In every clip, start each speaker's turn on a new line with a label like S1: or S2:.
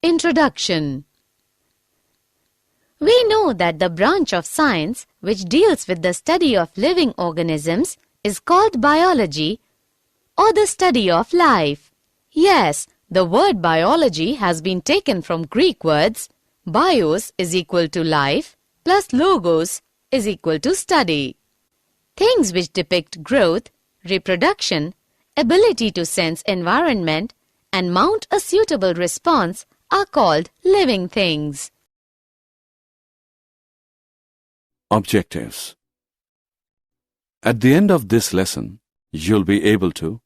S1: Introduction. We know that the branch of science which deals with the study of living organisms is called biology, or the study of life. Yes, the word biology has been taken from Greek words bios is equal to life plus logos is equal to study. Things which depict growth, reproduction, ability to sense environment, and mount a suitable response are called living things.
S2: Objectives. At the end of this lesson, you'll be able to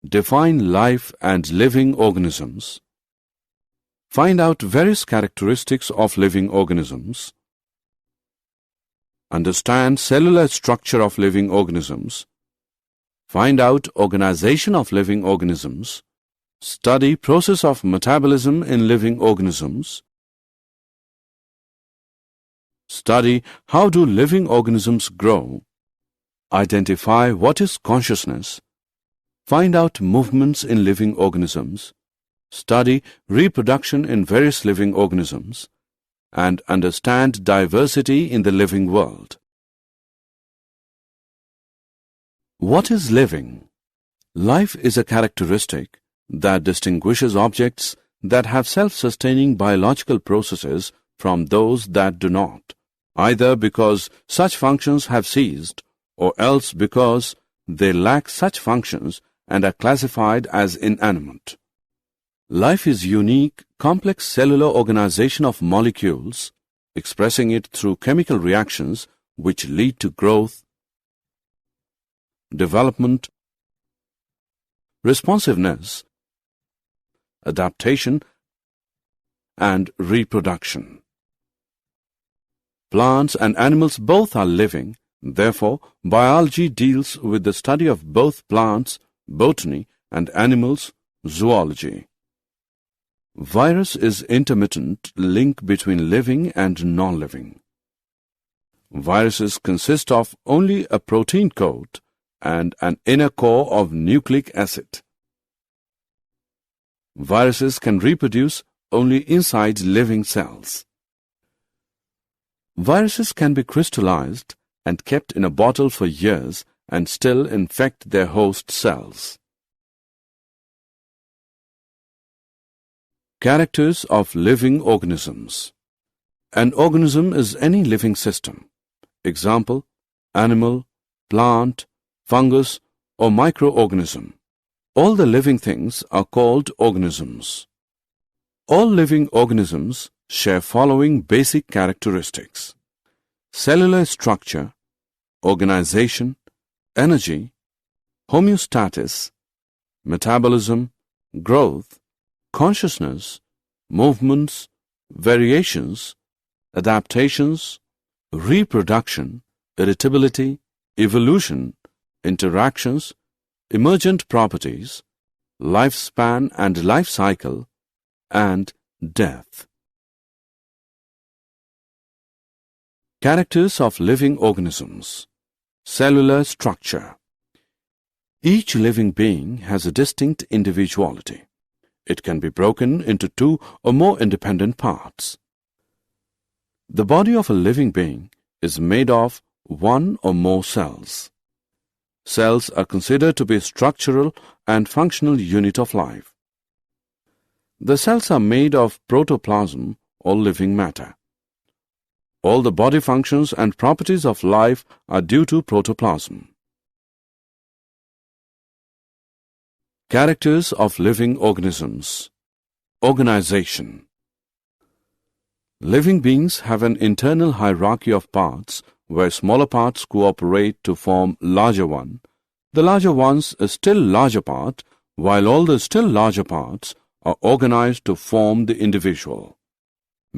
S2: define life and living organisms, find out various characteristics of living organisms, understand cellular structure of living organisms, find out organization of living organisms, study process of metabolism in living organisms, study how do living organisms grow, identify what is consciousness, find out movements in living organisms, study reproduction in various living organisms, and understand diversity in the living world. What is living? Life is a characteristic that distinguishes objects that have self-sustaining biological processes from those that do not, either because such functions have ceased or else because they lack such functions and are classified as inanimate. Life is unique, complex cellular organization of molecules, expressing it through chemical reactions which lead to growth, development, responsiveness, adaptation, and reproduction. Plants and animals both are living, therefore, biology deals with the study of both plants, botany, and animals, zoology. Virus is intermittent link between living and non-living. Viruses consist of only a protein coat and an inner core of nucleic acid. Viruses can reproduce only inside living cells. Viruses can be crystallized and kept in a bottle for years and still infect their host cells. Characters of living organisms. An organism is any living system. Example, animal, plant, fungus, or microorganism. All the living things are called organisms. All living organisms share following basic characteristics: cellular structure, organization, energy, homeostasis, metabolism, growth, consciousness, movements, variations, adaptations, reproduction, irritability, evolution, interactions, emergent properties, lifespan and life cycle, and death. Characters of living organisms. Cellular structure. Each living being has a distinct individuality. It can be broken into two or more independent parts. The body of a living being is made of one or more cells. Cells are considered to be a structural and functional unit of life. The cells are made of protoplasm or living matter. All the body functions and properties of life are due to protoplasm. Characters of living organisms. Organization. Living beings have an internal hierarchy of parts where smaller parts cooperate to form larger one. The larger one's a still larger part, while all the still larger parts are organized to form the individual.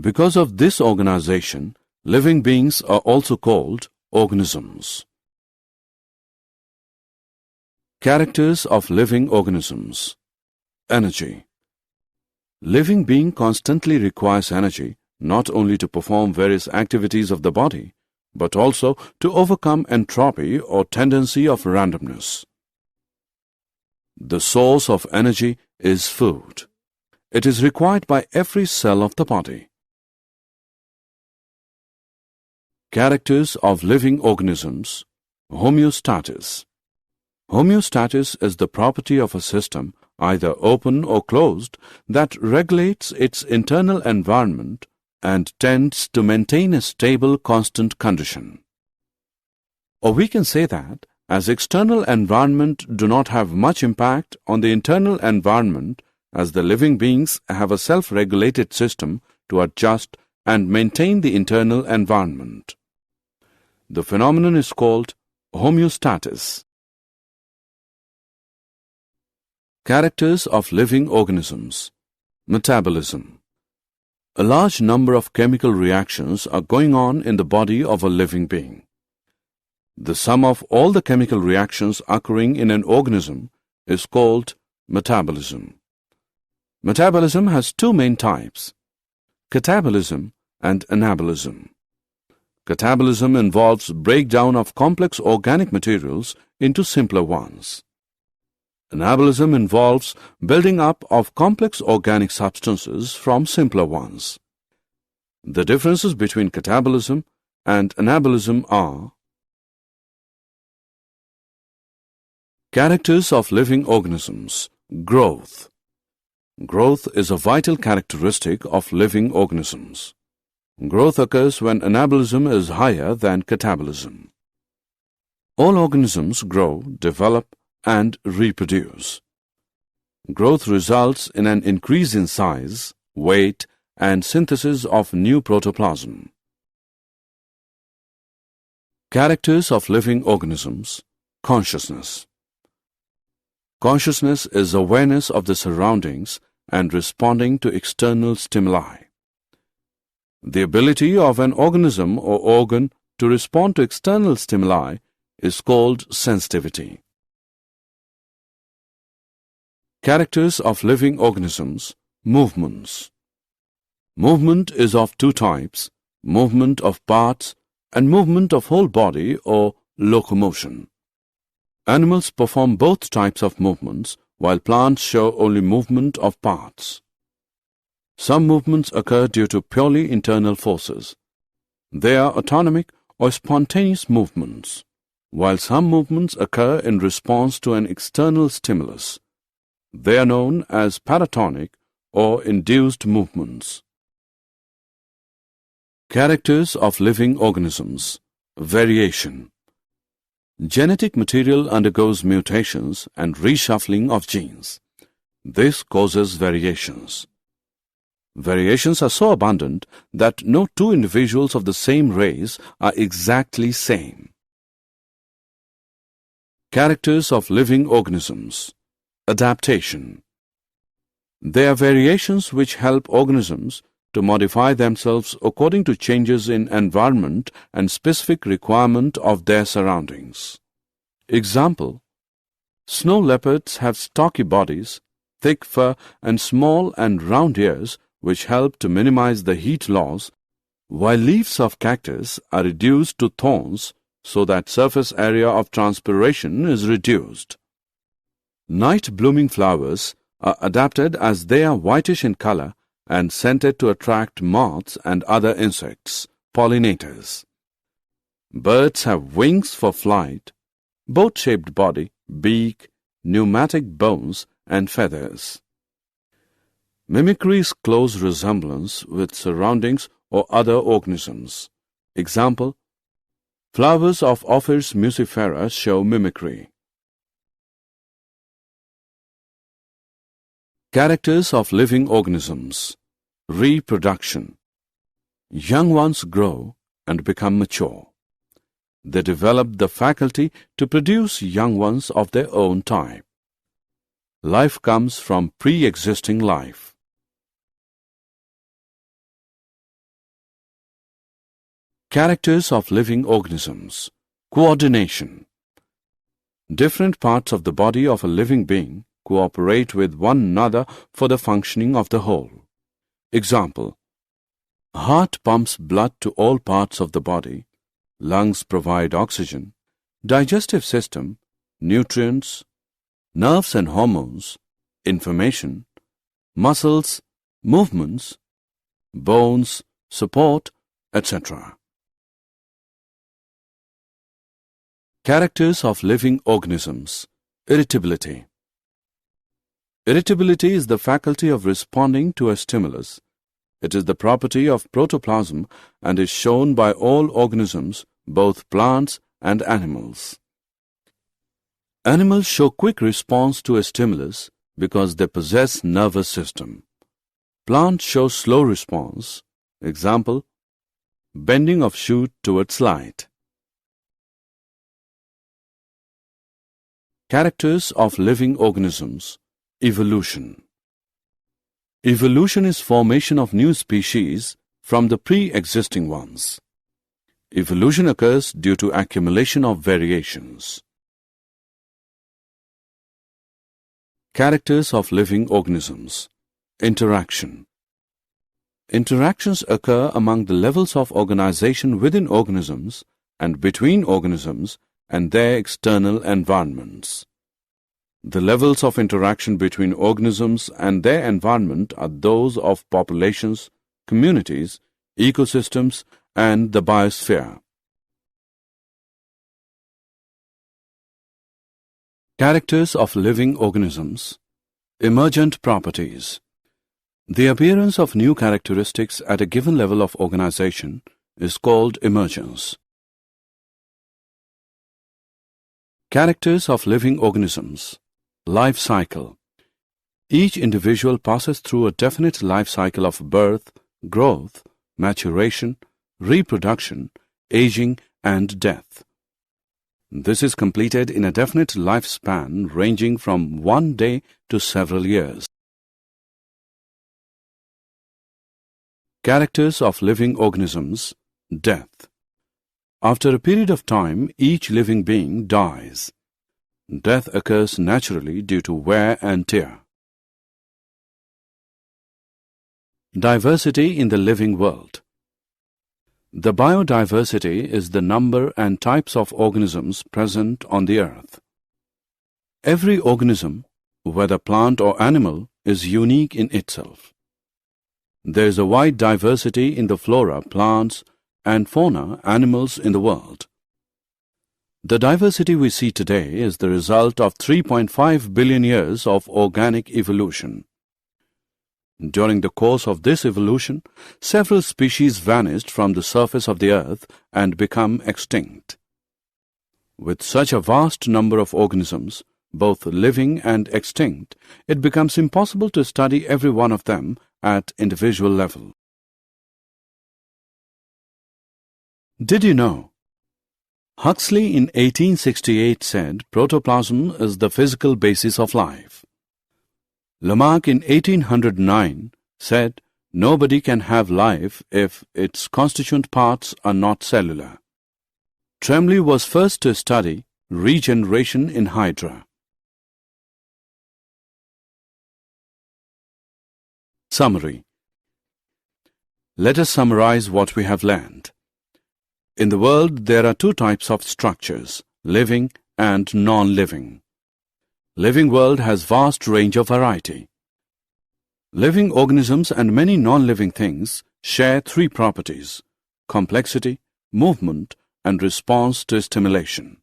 S2: Because of this organization, living beings are also called organisms. Characters of living organisms. Energy. Living being constantly requires energy not only to perform various activities of the body, but also to overcome entropy or tendency of randomness. The source of energy is food. It is required by every cell of the body. Characters of living organisms. Homeostasis. Homeostasis is the property of a system, either open or closed, that regulates its internal environment and tends to maintain a stable, constant condition. Or we can say that, as external environment do not have much impact on the internal environment, as the living beings have a self-regulated system to adjust and maintain the internal environment. The phenomenon is called homeostasis. Characters of living organisms. Metabolism. A large number of chemical reactions are going on in the body of a living being. The sum of all the chemical reactions occurring in an organism is called metabolism. Metabolism has two main types, catabolism and anabolism. Catabolism involves breakdown of complex organic materials into simpler ones. Anabolism involves building up of complex organic substances from simpler ones. The differences between catabolism and anabolism are: characters of living organisms. Growth. Growth is a vital characteristic of living organisms. Growth occurs when anabolism is higher than catabolism. All organisms grow, develop, and reproduce. Growth results in an increase in size, weight, and synthesis of new protoplasm. Characters of living organisms. Consciousness. Consciousness is awareness of the surroundings and responding to external stimuli. The ability of an organism or organ to respond to external stimuli is called sensitivity. Characters of living organisms. Movements. Movement is of two types, movement of parts and movement of whole body or locomotion. Animals perform both types of movements, while plants show only movement of parts. Some movements occur due to purely internal forces. They are autonomic or spontaneous movements, while some movements occur in response to an external stimulus. They are known as paratonic or induced movements. Characters of living organisms. Variation. Genetic material undergoes mutations and reshuffling of genes. This causes variations. Variations are so abundant that no two individuals of the same race are exactly same. Characters of living organisms. Adaptation. They are variations which help organisms to modify themselves according to changes in environment and specific requirement of their surroundings. Example: snow leopards have stocky bodies, thick fur, and small and round ears which help to minimize the heat loss, while leaves of cactus are reduced to thorns so that surface area of transpiration is reduced. Night-blooming flowers are adapted as they are whitish in color and scented to attract moths and other insects, pollinators. Birds have wings for flight, boat-shaped body, beak, pneumatic bones, and feathers. Mimicry is close resemblance with surroundings or other organisms. Example: flowers of Ophrys muscifera show mimicry. Characters of living organisms. Reproduction. Young ones grow and become mature. They develop the faculty to produce young ones of their own type. Life comes from pre-existing life. Characters of living organisms. Coordination. Different parts of the body of a living being cooperate with one another for the functioning of the whole. Example: heart pumps blood to all parts of the body, lungs provide oxygen, digestive system, nutrients, nerves and hormones, information, muscles, movements, bones, support, etc. Characters of living organisms. Irritability. Irritability is the faculty of responding to a stimulus. It is the property of protoplasm and is shown by all organisms, both plants and animals. Animals show quick response to a stimulus because they possess nervous system. Plants show slow response. Example, bending of shoot towards light. Characters of living organisms. Evolution. Evolution is formation of new species from the pre-existing ones. Evolution occurs due to accumulation of variations. Characters of living organisms. Interaction. Interactions occur among the levels of organization within organisms and between organisms and their external environments. The levels of interaction between organisms and their environment are those of populations, communities, ecosystems, and the biosphere. Characters of living organisms. Emergent properties. The appearance of new characteristics at a given level of organization is called emergence. Characters of living organisms. Life cycle. Each individual passes through a definite life cycle of birth, growth, maturation, reproduction, aging, and death. This is completed in a definite lifespan ranging from 1 day to several years. Characters of living organisms. Death. After a period of time, each living being dies. Death occurs naturally due to wear and tear. Diversity in the living world. The biodiversity is the number and types of organisms present on the earth. Every organism, whether plant or animal, is unique in itself. There is a wide diversity in the flora, plants, and fauna animals in the world. The diversity we see today is the result of 3.5 billion years of organic evolution. During the course of this evolution, several species vanished from the surface of the earth and become extinct. With such a vast number of organisms, both living and extinct, it becomes impossible to study every one of them at individual level. Did you know? Huxley in 1868 said protoplasm is the physical basis of life. Lamarck in 1809 said nobody can have life if its constituent parts are not cellular. Tremblay was first to study regeneration in Hydra. Summary. Let us summarize what we have learned. In the world, there are two types of structures, living and non-living. Living world has vast range of variety. Living organisms and many non-living things share three properties: complexity, movement, and response to stimulation.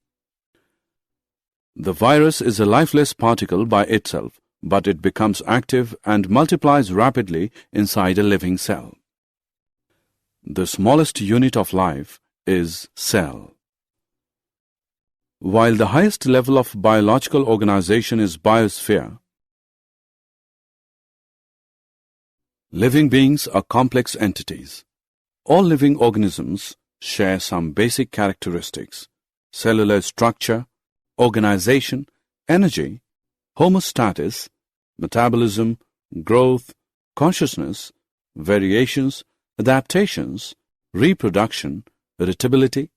S2: The virus is a lifeless particle by itself, but it becomes active and multiplies rapidly inside a living cell. The smallest unit of life is cell. While the highest level of biological organization is biosphere, living beings are complex entities. All living organisms share some basic characteristics: cellular structure, organization, energy, homeostasis, metabolism, growth, consciousness, variations, adaptations, reproduction, irritability,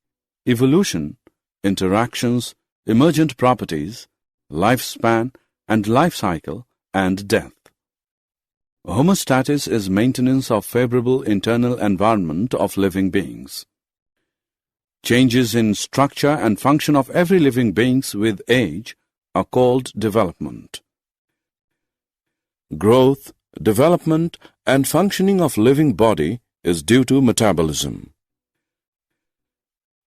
S2: evolution, interactions, emergent properties, lifespan and life cycle, and death. Homeostasis is maintenance of favorable internal environment of living beings. Changes in structure and function of every living beings with age are called development. Growth, development and functioning of living body is due to metabolism.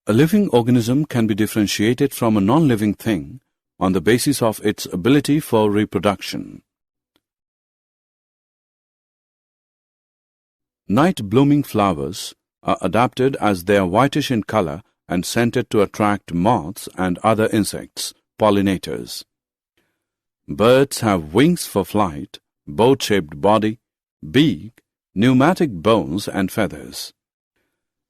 S2: A living organism can be differentiated from a non-living thing on the basis of its ability for reproduction. Night-blooming flowers are adapted as they are whitish in color and scented to attract moths and other insects, pollinators. Birds have wings for flight, boat-shaped body, beak, pneumatic bones and feathers.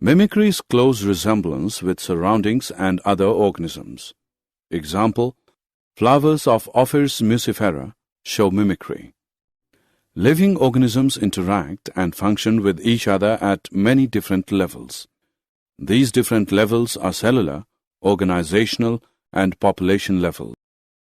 S2: Mimicry is close resemblance with surroundings and other organisms. Example, flowers of Ophrys muscifera show mimicry. Living organisms interact and function with each other at many different levels. These different levels are cellular, organizational, and population level.